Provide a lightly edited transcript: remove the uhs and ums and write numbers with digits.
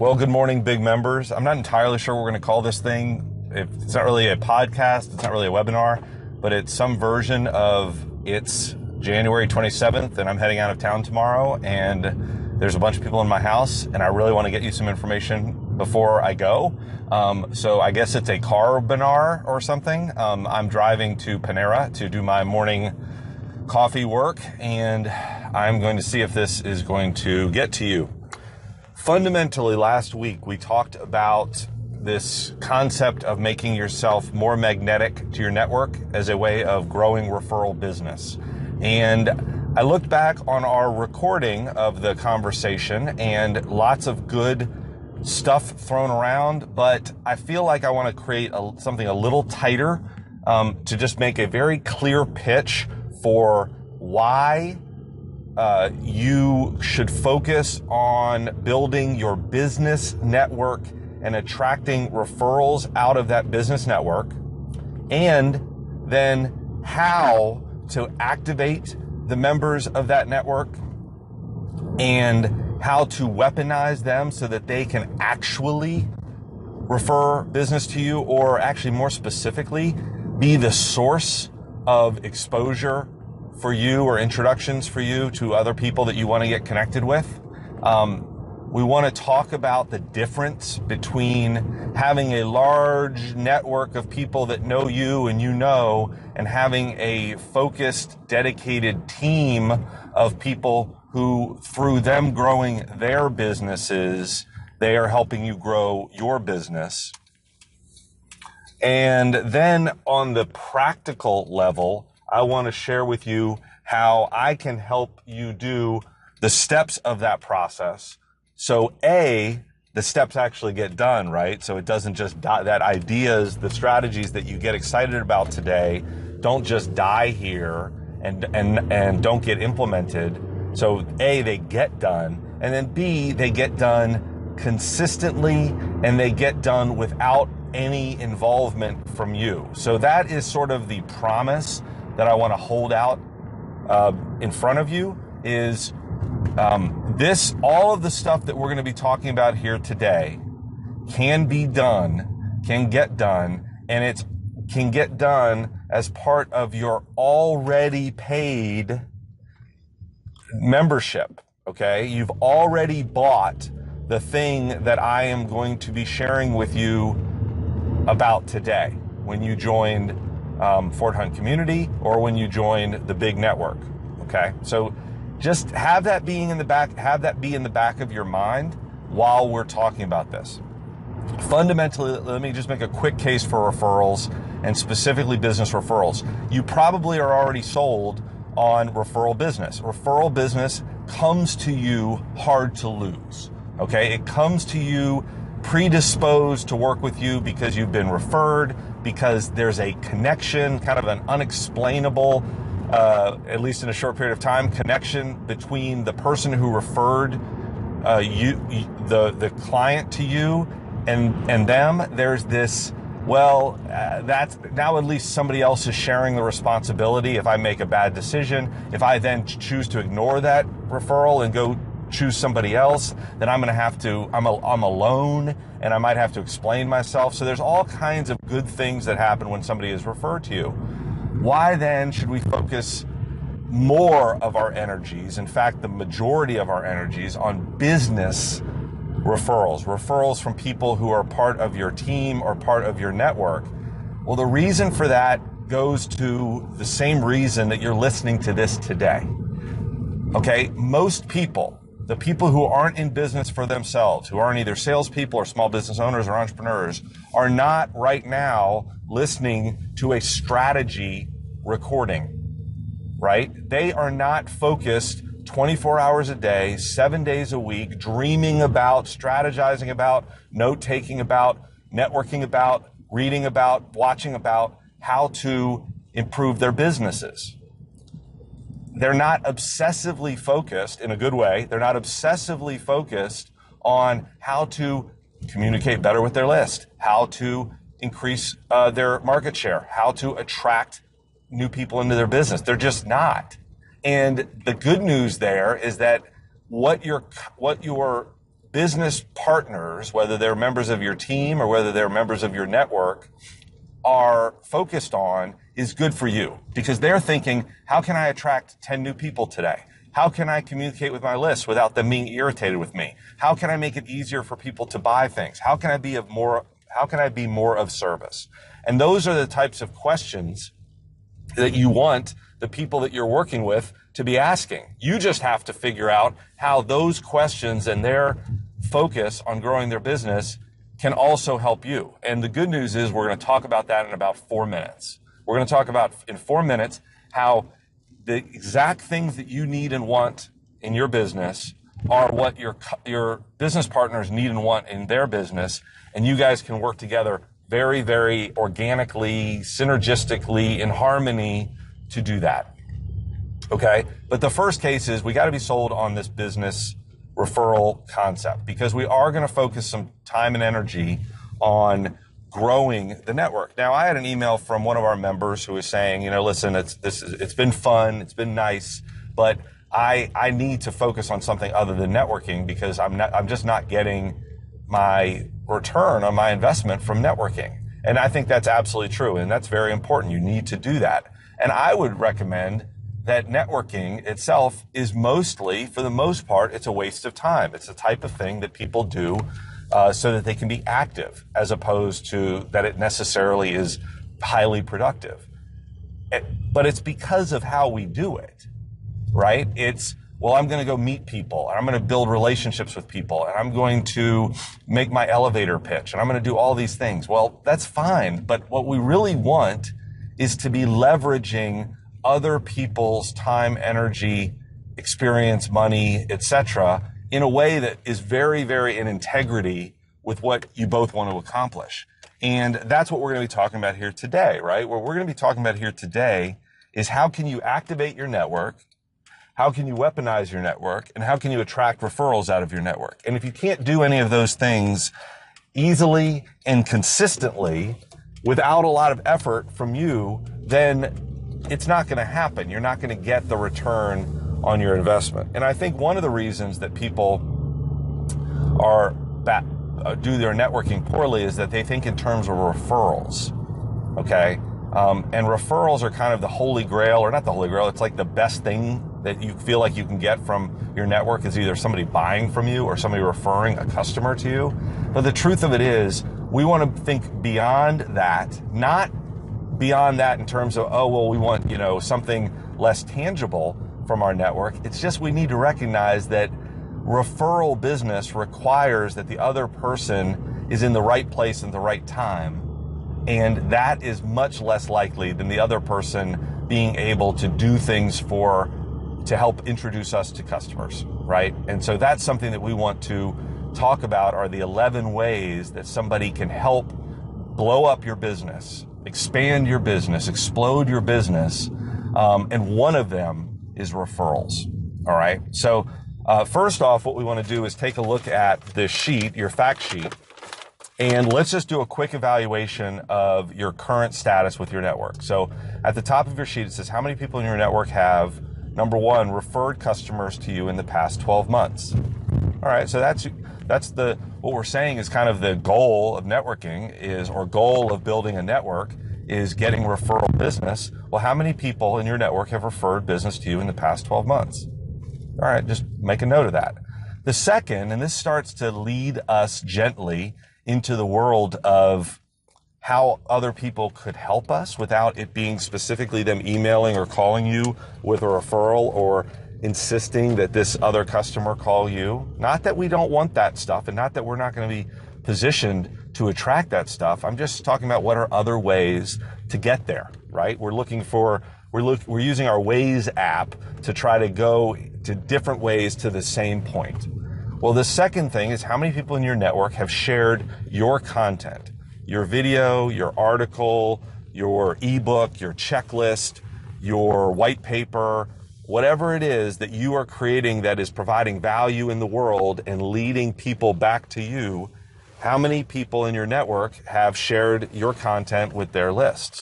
Well, good morning, big members. I'm not entirely sure what we're going to call this thing. It's not really a podcast. It's not really a webinar, but it's some version of it's January 27th, and I'm heading out of town tomorrow, and there's a bunch of people in my house, and I really want to get you some information before I go. So I guess it's a carbinar or something. I'm driving to Panera to do my morning coffee work, and I'm going to see if this is going to get to you. Fundamentally, last week we talked about this concept of making yourself more magnetic to your network as a way of growing referral business. And I looked back on our recording of the conversation and lots of good stuff thrown around, but I feel like I want to create something a little tighter to just make a very clear pitch for why you should focus on building your business network and attracting referrals out of that business network, and then how to activate the members of that network and how to weaponize them so that they can actually refer business to you, or actually more specifically, be the source of exposure for you or introductions for you to other people that you want to get connected with. We want to talk about the difference between having a large network of people that know you and you know, and having a focused, dedicated team of people who, through them growing their businesses, they are helping you grow your business. And then on the practical level, I want to share with you how I can help you do the steps of that process. So the steps actually get done, right? So it doesn't just die, that ideas, the strategies that you get excited about today don't just die here and don't get implemented. So they get done, and then B, they get done consistently, and they get done without any involvement from you. So that is sort of the promise that I want to hold out in front of you is all of the stuff that we're going to be talking about here today can get done, and it can get done as part of your already paid membership, okay? You've already bought the thing that I am going to be sharing with you about today when you joined Fort Hunt Community or when you joined the big network, okay? So just have that be in the back of your mind while we're talking about this. Fundamentally, let me just make a quick case for referrals, and specifically business referrals. You probably are already sold on referral business. Referral business comes to you hard to lose, okay? It comes to you predisposed to work with you because you've been referred, because there's a connection, kind of an unexplainable, at least in a short period of time, connection between the person who referred the client to you and them. There's this, that's now at least somebody else is sharing the responsibility. If I make a bad decision, if I then choose to ignore that referral and go choose somebody else, then I'm alone, and I might have to explain myself. So there's all kinds of good things that happen when somebody is referred to you. Why then should we focus more of our energies, in fact, the majority of our energies, on business referrals from people who are part of your team or part of your network? Well, the reason for that goes to the same reason that you're listening to this today. Okay, most people, the people who aren't in business for themselves, who aren't either salespeople or small business owners or entrepreneurs, are not right now listening to a strategy recording, right? They are not focused 24 hours a day, 7 days a week, dreaming about, strategizing about, note-taking about, networking about, reading about, watching about how to improve their businesses. They're not obsessively focused, in a good way, they're not obsessively focused on how to communicate better with their list, how to increase their market share, how to attract new people into their business. They're just not. And the good news there is that what your business partners, whether they're members of your team or whether they're members of your network, are focused on is good for you, because they're thinking, how can I attract 10 new people today? How can I communicate with my list without them being irritated with me? How can I make it easier for people to buy things? How can I be more of service? And those are the types of questions that you want the people that you're working with to be asking. You just have to figure out how those questions and their focus on growing their business can also help you. And the good news is we're going to talk about that in about 4 minutes. We're going to talk about in 4 minutes how the exact things that you need and want in your business are what your business partners need and want in their business, and you guys can work together very, very organically, synergistically, in harmony to do that. Okay? But the first case is we got to be sold on this business referral concept, because we are going to focus some time and energy on growing the network. Now, I had an email from one of our members who was saying, listen, it's been fun, it's been nice, but I need to focus on something other than networking, because I'm just not getting my return on my investment from networking. And I think that's absolutely true, and that's very important. You need to do that. And I would recommend that networking itself is mostly, for the most part, it's a waste of time. It's the type of thing that people do so that they can be active, as opposed to that it necessarily is highly productive. But it's because of how we do it, right? It's, well, I'm going to go meet people, and I'm going to build relationships with people, and I'm going to make my elevator pitch, and I'm going to do all these things. Well, that's fine, but what we really want is to be leveraging other people's time, energy, experience, money, etc., in a way that is very, very in integrity with what you both want to accomplish. And that's what we're going to be talking about here today, right? What we're going to be talking about here today is how can you activate your network, how can you weaponize your network, and how can you attract referrals out of your network. And if you can't do any of those things easily and consistently without a lot of effort from you, then it's not going to happen. You're not going to get the return on your investment. And I think one of the reasons that people do their networking poorly is that they think in terms of referrals. Okay? And referrals are kind of the holy grail, or not the holy grail, it's like the best thing that you feel like you can get from your network is either somebody buying from you or somebody referring a customer to you. But the truth of it is, we want to think beyond that, not beyond that in terms of, oh, well, we want, something less tangible from our network. It's just we need to recognize that referral business requires that the other person is in the right place at the right time. And that is much less likely than the other person being able to do things to help introduce us to customers, right? And so that's something that we want to talk about, are the 11 ways that somebody can help blow up your business, expand your business, explode your business. And one of them is referrals. All right. So first off, what we want to do is take a look at this sheet, your fact sheet, and let's just do a quick evaluation of your current status with your network. So at the top of your sheet, it says how many people in your network have, number one, referred customers to you in the past 12 months. All right. So that's what we're saying is kind of the goal of networking or goal of building a network is getting referral business. Well, how many people in your network have referred business to you in the past 12 months? All right, just make a note of that. The second, and this starts to lead us gently into the world of how other people could help us without it being specifically them emailing or calling you with a referral or insisting that this other customer call you. Not that we don't want that stuff, and not that we're not going to be positioned to attract that stuff. I'm just talking about what are other ways to get there, right? We're using our Waze app to try to go to different ways to the same point. Well, the second thing is how many people in your network have shared your content, your video, your article, your ebook, your checklist, your white paper, whatever it is that you are creating that is providing value in the world and leading people back to you. How many people in your network have shared your content with their lists?